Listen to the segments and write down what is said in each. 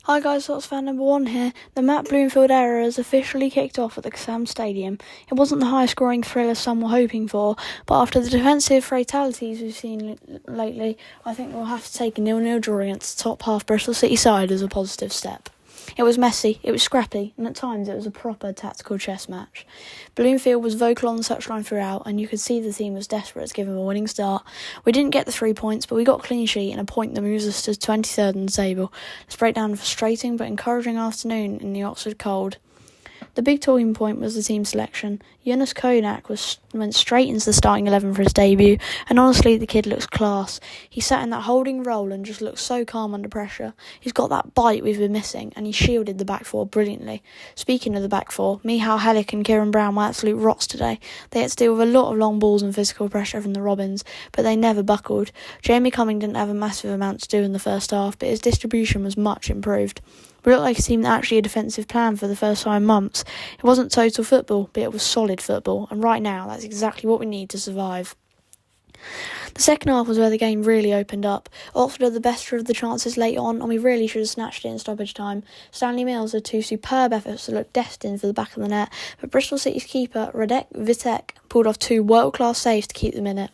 Hi guys, Sots fan number 1 here. The Matt Bloomfield era has officially kicked off at the KASSAM Stadium. It wasn't the high scoring thriller some were hoping for, but after the defensive fatalities we've seen lately, I think we'll have to take a 0-0 draw against the top half Bristol City side as a positive step. It was messy, it was scrappy, and at times it was a proper tactical chess match. Bloomfield was vocal on the touchline throughout, and you could see the team was desperate to give him a winning start. We didn't get the 3 points, but we got a clean sheet and a point that moves us to 23rd in the table. Let's break down a frustrating but encouraging afternoon in the Oxford cold. The big talking point was the team selection. Jonas Konak went straight into the starting 11 for his debut, and honestly, the kid looks class. He sat in that holding role and just looks so calm under pressure. He's got that bite we've been missing, and he shielded the back four brilliantly. Speaking of the back four, Michal Halleck and Kieran Brown were absolute rots today. They had to deal with a lot of long balls and physical pressure from the Robins, but they never buckled. Jamie Cumming didn't have a massive amount to do in the first half, but his distribution was much improved. We looked like a team that actually had a defensive plan for the first time in months. It wasn't total football, but it was solid football, and right now that's exactly what we need to survive. The second half was where the game really opened up. Oxford had the best of the chances late on, and we really should have snatched it in stoppage time. Stanley Mills had 2 superb efforts that looked destined for the back of the net, but Bristol City's keeper, Radek Vitek, pulled off 2 world-class saves to keep them in it.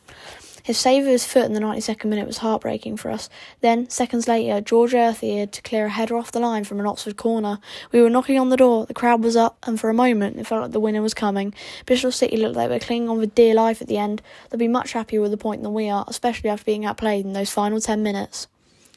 His save of his foot in the 92nd minute was heartbreaking for us. Then, seconds later, George Earthy had to clear a header off the line from an Oxford corner. We were knocking on the door, the crowd was up, and for a moment it felt like the winner was coming. Bristol City looked like they were clinging on for dear life at the end. They'll be much happier with the point than we are, especially after being outplayed in those final 10 minutes.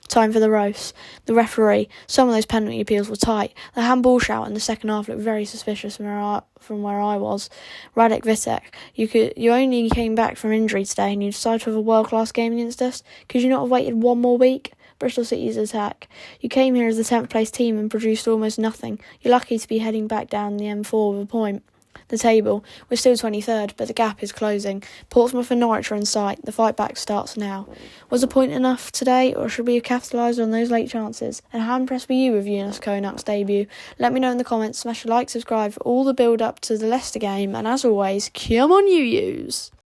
Time for the roast. The referee. Some of those penalty appeals were tight. The handball shout in the second half looked very suspicious from where I was. Radek Vitek, you only came back from injury today and you decided to have a world-class game against us? Could you not have waited one more week? Bristol City's attack. You came here as the 10th place team and produced almost nothing. You're lucky to be heading back down the M4 with a point. The table. We're still 23rd, but the gap is closing. Portsmouth and Norwich are in sight. The fight back starts now. Was a point enough today, or should we have capitalised on those late chances? And how impressed were you with Jonas Konak's debut? Let me know in the comments. Smash a like, subscribe for all the build up to the Leicester game, and as always, come on you.